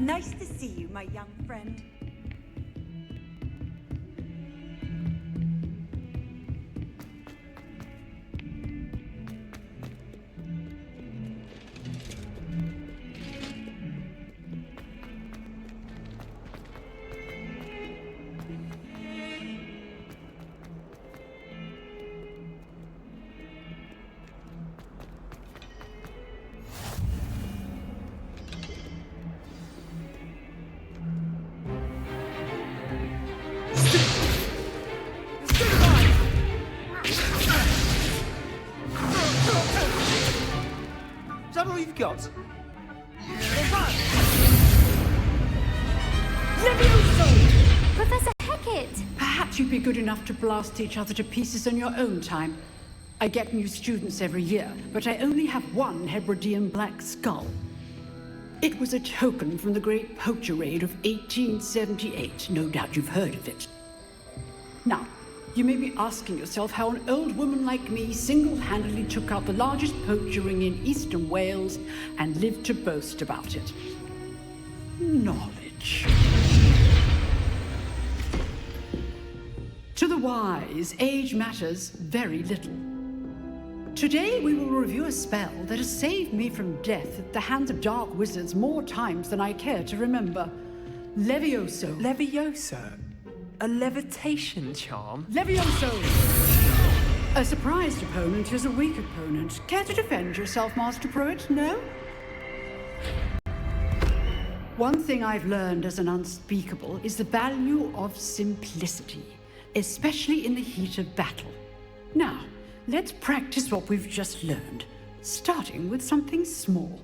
Nice to see you, my young friend. Is that all you've got? Professor Hecat! Perhaps you'd be good enough to blast each other to pieces on your own time. I get new students every year, but I only have one Hebridean black skull. It was a token from the Great Poacher Raid of 1878. No doubt you've heard of it. Now, you may be asking yourself how an old woman like me single-handedly took out the largest poacher ring in eastern Wales and lived to boast about it. Knowledge. To the wise, age matters very little. Today we will review a spell that has saved me from death at the hands of dark wizards more times than I care to remember. Levioso. Levioso? A levitation charm? Levioso! A surprised opponent is a weak opponent. Care to defend yourself, Master Pruitt? No? One thing I've learned as an unspeakable is the value of simplicity, especially in the heat of battle. Now, let's practice what we've just learned, starting with something small.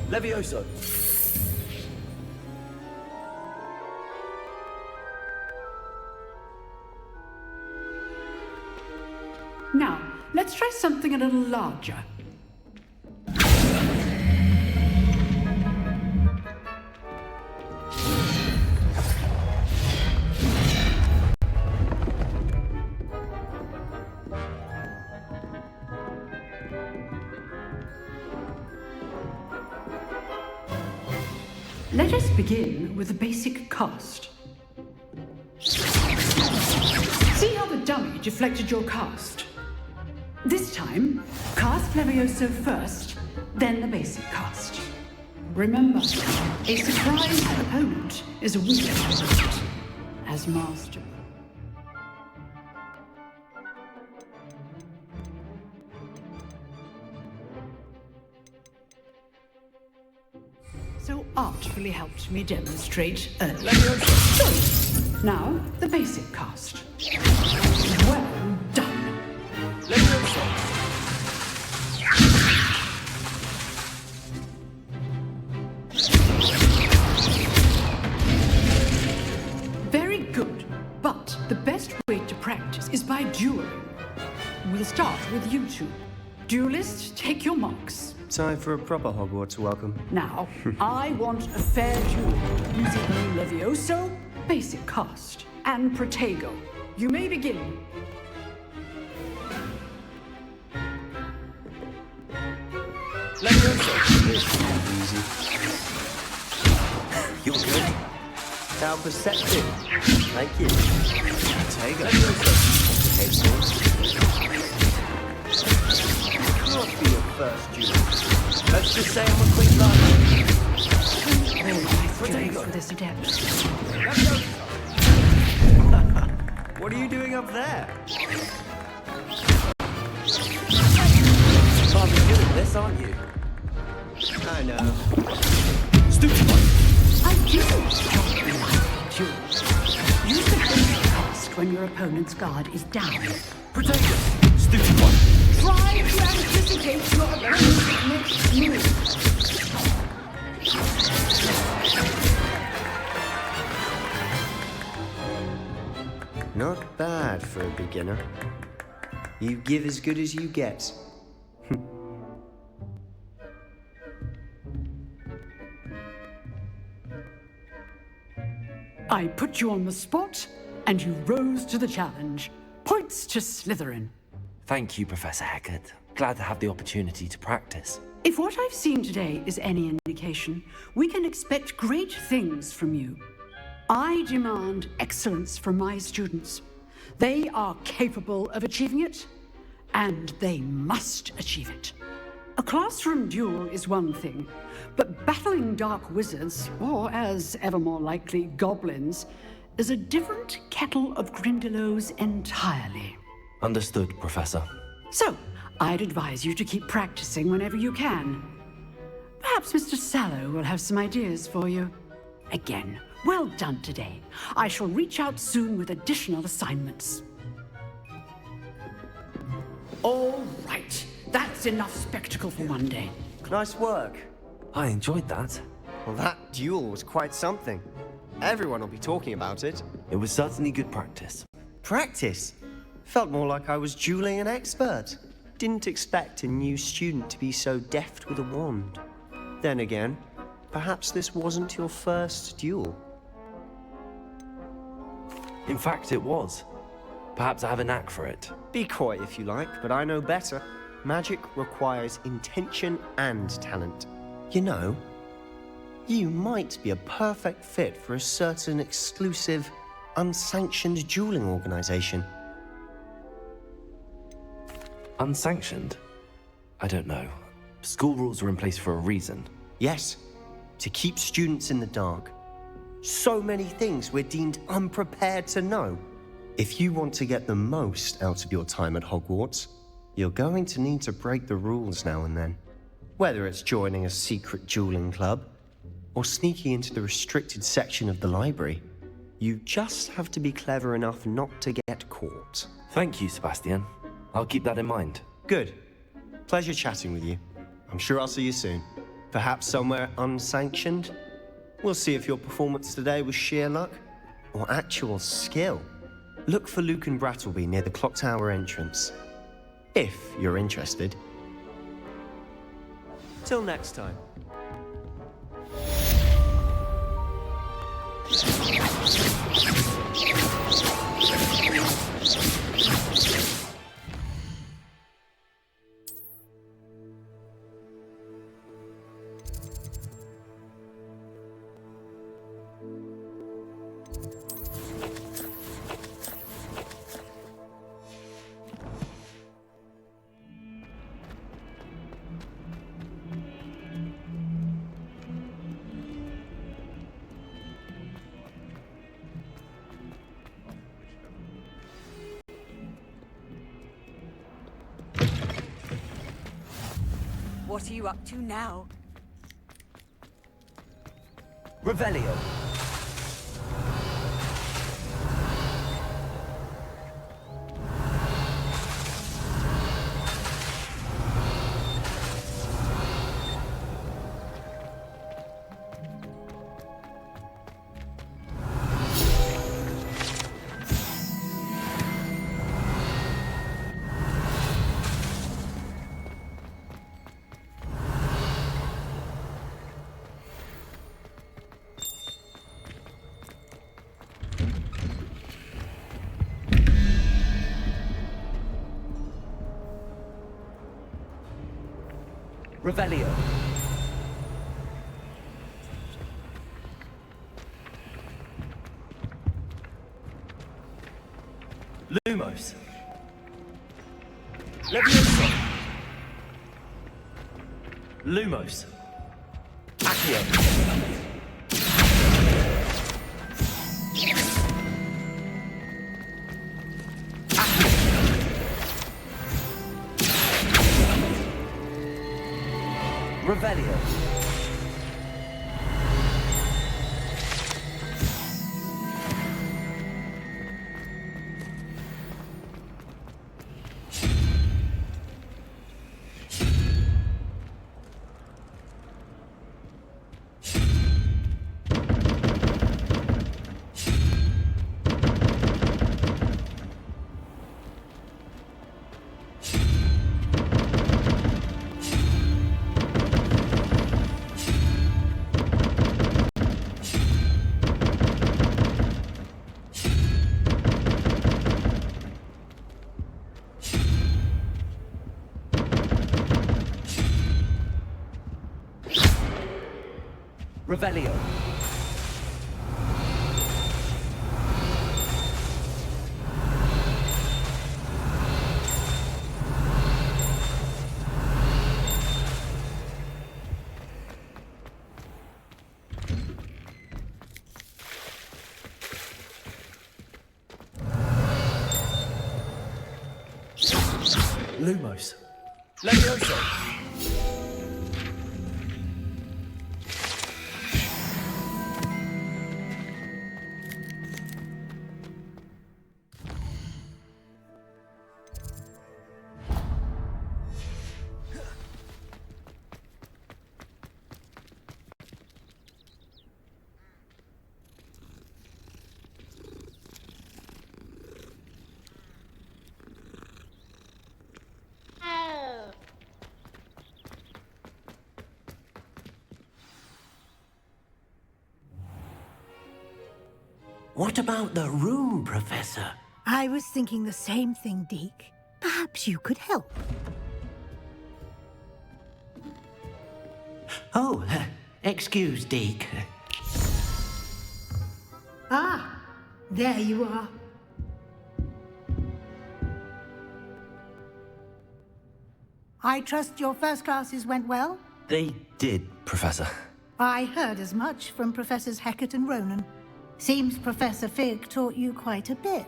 Levioso. Now, let's try something a little larger. Let us begin with the basic cast. See how the dummy deflected your cast? This time, cast Levioso first, then the basic cast. Remember, a surprised opponent is a weak opponent, as master. So artfully helped me demonstrate earlier. So, now, the basic cast. Well done. Very good, but the best way to practice is by dueling. We'll start with you two. Duelist, take your marks. Time for a proper Hogwarts welcome. Now, I want a fair duel using Levioso, basic cast, and Protego. You may begin. Levioso. Easy. You're good. How perceptive. Thank you. Protego. Can't be your first duel. Let's just say I'm a quick learner. Protego for this adept. What are you doing up there? Can't be good at this, aren't you? I know. Stupid one. I do. Use the basic cast when your opponent's guard is down. Protego. Stupid one. Try to anticipate your opponent's next move. beginner. You give as good as you get. I put you on the spot, and you rose to the challenge. Points to Slytherin. Thank you, Professor Hecat. Glad to have the opportunity to practice. If what I've seen today is any indication, we can expect great things from you. I demand excellence from my students. They are capable of achieving it, and they must achieve it. A classroom duel is one thing, but battling dark wizards, or as ever more likely, goblins, is a different kettle of Grindylows entirely. Understood, Professor. So, I'd advise you to keep practicing whenever you can. Perhaps Mr. Sallow will have some ideas for you. Again, well done today. I shall reach out soon with additional assignments. All right, that's enough spectacle for one day. Nice work. I enjoyed that. Well, that duel was quite something. Everyone will be talking about it. It was certainly good practice. Practice? Felt more like I was dueling an expert. Didn't expect a new student to be so deft with a wand. Then again, perhaps this wasn't your first duel. In fact, it was. Perhaps I have a knack for it. Be coy if you like, but I know better. Magic requires intention and talent. You know, you might be a perfect fit for a certain exclusive, unsanctioned dueling organization. Unsanctioned? I don't know. School rules are in place for a reason. Yes, to keep students in the dark. So many things we're deemed unprepared to know. If you want to get the most out of your time at Hogwarts, you're going to need to break the rules now and then. Whether it's joining a secret dueling club, or sneaking into the restricted section of the library, you just have to be clever enough not to get caught. Thank you, Sebastian. I'll keep that in mind. Good. Pleasure chatting with you. I'm sure I'll see you soon. Perhaps somewhere unsanctioned? We'll see if your performance today was sheer luck or actual skill. Look for Luke and Brattleby near the clock tower entrance, if you're interested. Till next time. What are you up to now? Revelio. Revelio. Lumos. Levioso. Lumos. Accio. Revelio. Revelio. Lumos. Levioso. What about the room, Professor? I was thinking the same thing, Deke. Perhaps you could help. Oh, excuse, Deke. Ah, there you are. I trust your first classes went well? They did, Professor. I heard as much from Professors Hecat and Ronan. Seems Professor Fig taught you quite a bit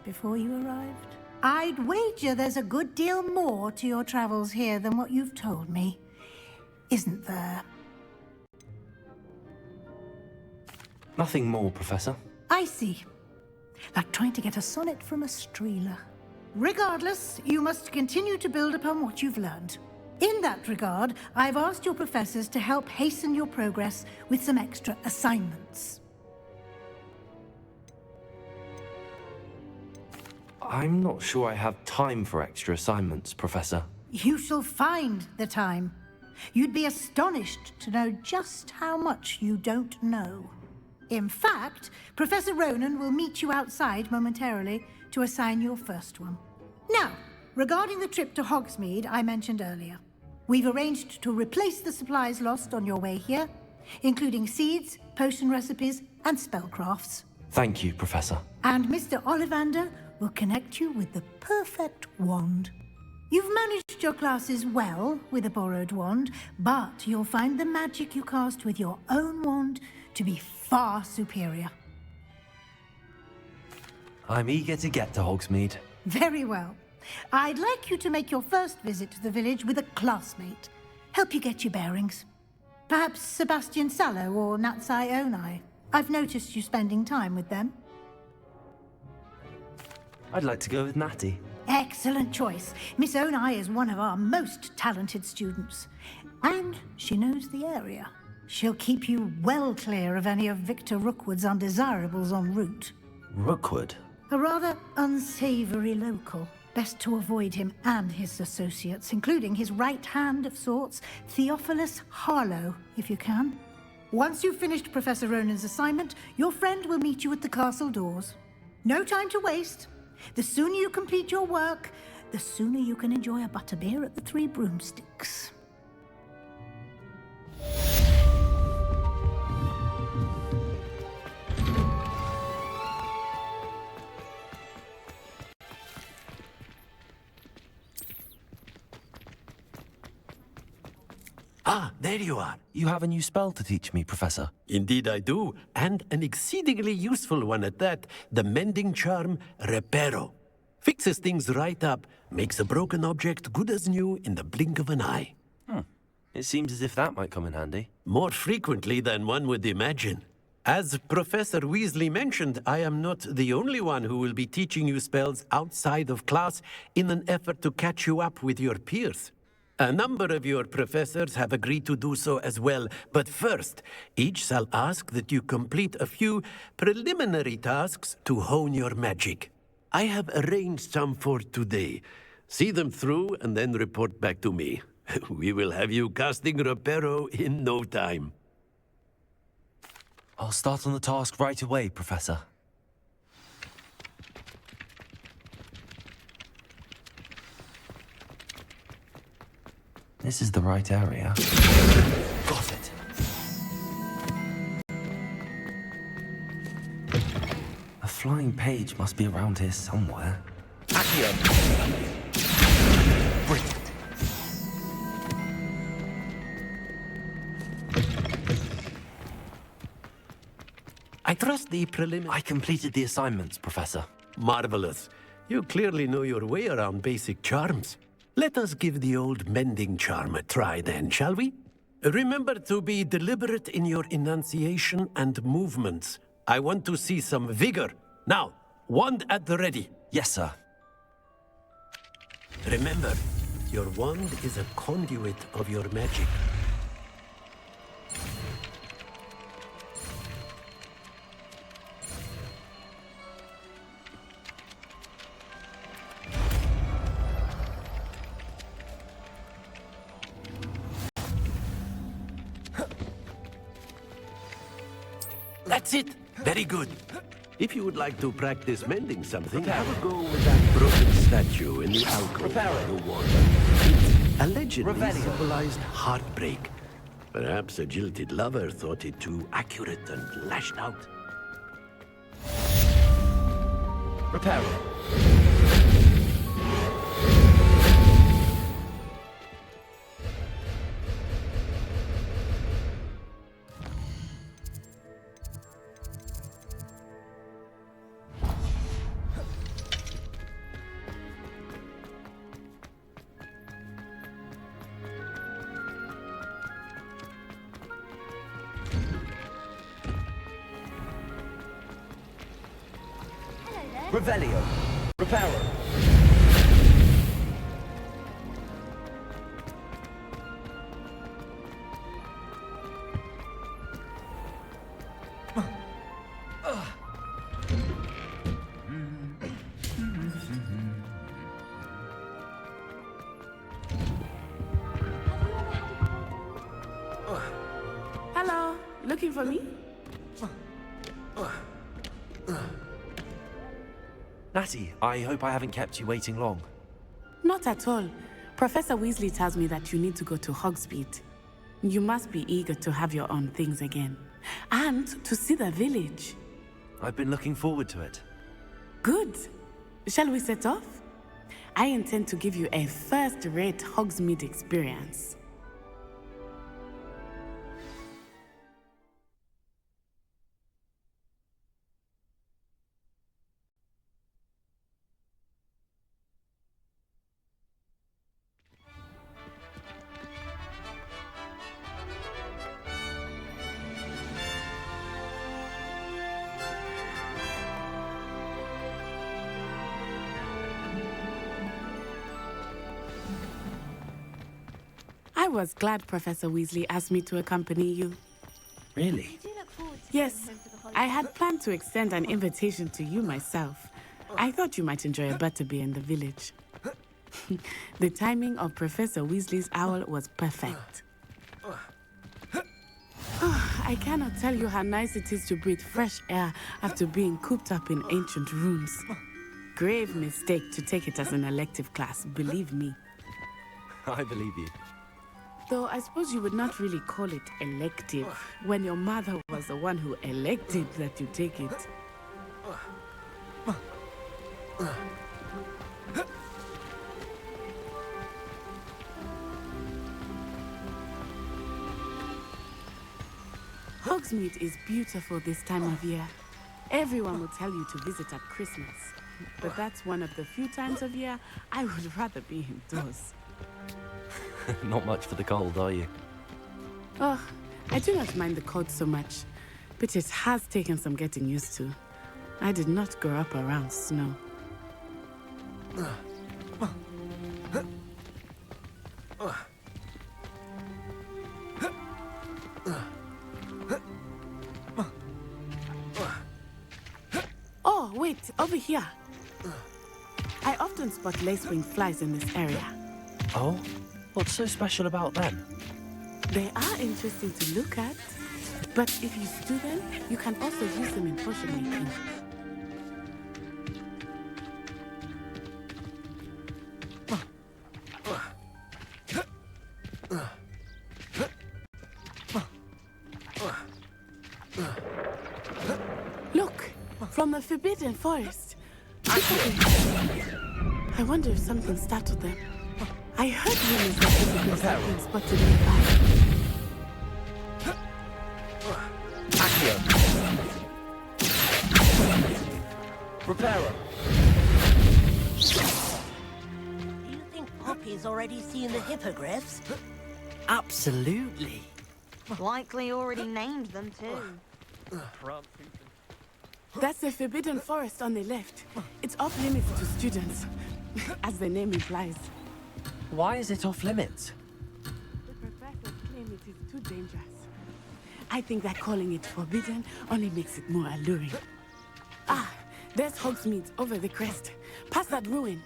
before you arrived. I'd wager there's a good deal more to your travels here than what you've told me. Isn't there? Nothing more, Professor. I see. Like trying to get a sonnet from a streeler. Regardless, you must continue to build upon what you've learned. In that regard, I've asked your professors to help hasten your progress with some extra assignments. I'm not sure I have time for extra assignments, Professor. You shall find the time. You'd be astonished to know just how much you don't know. In fact, Professor Ronan will meet you outside momentarily to assign your first one. Now, regarding the trip to Hogsmeade I mentioned earlier, we've arranged to replace the supplies lost on your way here, including seeds, potion recipes, and spellcrafts. Thank you, Professor. And Mr. Ollivander will connect you with the perfect wand. You've managed your classes well with a borrowed wand, but you'll find the magic you cast with your own wand to be far superior. I'm eager to get to Hogsmeade. Very well. I'd like you to make your first visit to the village with a classmate. Help you get your bearings. Perhaps Sebastian Sallow or Natsai Onai. I've noticed you spending time with them. I'd like to go with Natty. Excellent choice. Miss Onai is one of our most talented students. And she knows the area. She'll keep you well clear of any of Victor Rookwood's undesirables en route. Rookwood? A rather unsavory local. Best to avoid him and his associates, including his right hand of sorts, Theophilus Harlow, if you can. Once you've finished Professor Ronan's assignment, your friend will meet you at the castle doors. No time to waste. The sooner you complete your work, the sooner you can enjoy a butterbeer at the Three Broomsticks. Ah, there you are. You have a new spell to teach me, Professor. Indeed I do, and an exceedingly useful one at that, the mending charm Reparo. Fixes things right up, makes a broken object good as new in the blink of an eye. It seems as if that might come in handy. More frequently than one would imagine. As Professor Weasley mentioned, I am not the only one who will be teaching you spells outside of class in an effort to catch you up with your peers. A number of your professors have agreed to do so as well, but first, each shall ask that you complete a few preliminary tasks to hone your magic. I have arranged some for today. See them through and then report back to me. We will have you casting Reparo in no time. I'll start on the task right away, Professor. This is the right area. Got it. flying page must be around here somewhere. Accio. Brilliant. I trust the preliminary... I completed the assignments, Professor. Marvelous. You clearly know your way around basic charms. Let us give the old mending charm a try then, shall we? Remember to be deliberate in your enunciation and movements. I want to see some vigor. Now, wand at the ready. Yes, sir. Remember, your wand is a conduit of your magic. That's it. Very good. If you would like to practice mending something, have a go with that broken statue in the alcove of the wand. It allegedly symbolized heartbreak. Perhaps a jilted lover thought it too accurate and lashed out. Reparo. Revelio. Reparo. Hello, looking for me? Natty, I hope I haven't kept you waiting long. Not at all. Professor Weasley tells me that you need to go to Hogsmeade. You must be eager to have your own things again. And to see the village. I've been looking forward to it. Good. Shall we set off? I intend to give you a first-rate Hogsmeade experience. I was glad Professor Weasley asked me to accompany you. Really? Yes, I had planned to extend an invitation to you myself. I thought you might enjoy a butterbeer in the village. The timing of Professor Weasley's owl was perfect. I cannot tell you how nice it is to breathe fresh air after being cooped up in ancient rooms. Grave mistake to take it as an elective class, believe me. I believe you. Though I suppose you would not really call it elective when your mother was the one who elected that you take it. Hogsmeade is beautiful this time of year. Everyone will tell you to visit at Christmas. But that's one of the few times of year I would rather be indoors. Not much for the cold, are you? Oh, I do not mind the cold so much, but it has taken some getting used to. I did not grow up around snow. Oh, wait, over here. I often spot lacewing flies in this area. Oh? What's so special about them? They are interesting to look at, but if you stew them, you can also use them in potion making. From the Forbidden Forest. Accio. I wonder if something startled them. I heard rumors that visitors had been spotted nearby. Accio. Reparo. Do you think Poppy's already seen the hippogriffs? Absolutely. Likely already named them too. That's the Forbidden Forest on the left. It's off limits to students, as the name implies. Why is it off limits? The professors claim it is too dangerous. I think that calling it forbidden only makes it more alluring. Ah, there's Hogsmeade over the crest. Past that ruin.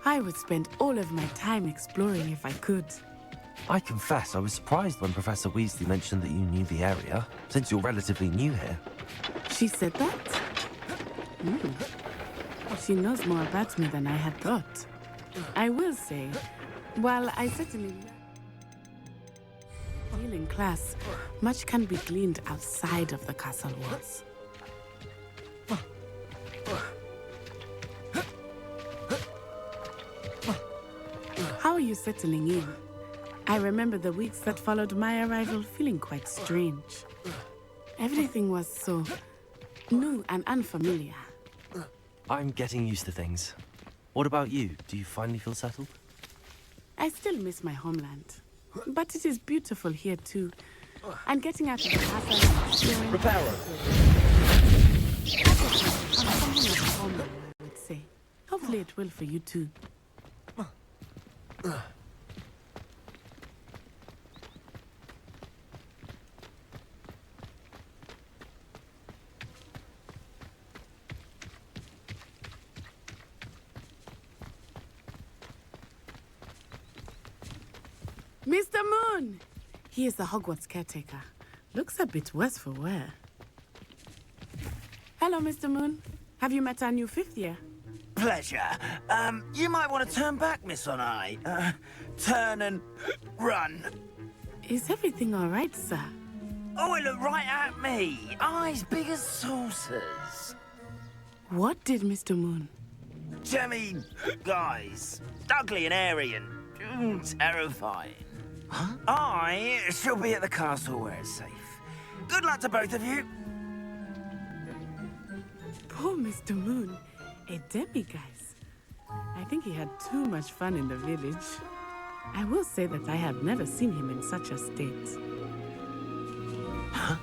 I would spend all of my time exploring if I could. I confess I was surprised when Professor Weasley mentioned that you knew the area, since you're relatively new here. She said that? She knows more about me than I had thought. I will say, while I certainly feel in class, much can be gleaned outside of the castle walls. How are you settling in? I remember the weeks that followed my arrival feeling quite strange. Everything was so new and unfamiliar. I'm getting used to things. What about you? Do you finally feel settled? I still miss my homeland. But it is beautiful here too. And getting out of the castle and exploring... Reparo. Something of homeland, I would say. Hopefully it will for you too. Mr. Moon! He is the Hogwarts caretaker. Looks a bit worse for wear. Hello, Mr. Moon. Have you met our new fifth year? Pleasure. You might want to turn back, Miss On-Eye. Turn and run. Is everything all right, sir? Oh, it looked right at me. Eyes big as saucers. What did Mr. Moon? I mean, guys, ugly and airy and terrifying. Huh? I shall be at the castle where it's safe. Good luck to both of you. Poor Mr. Moon. A demiguise. I think he had too much fun in the village. I will say that I have never seen him in such a state. Huh?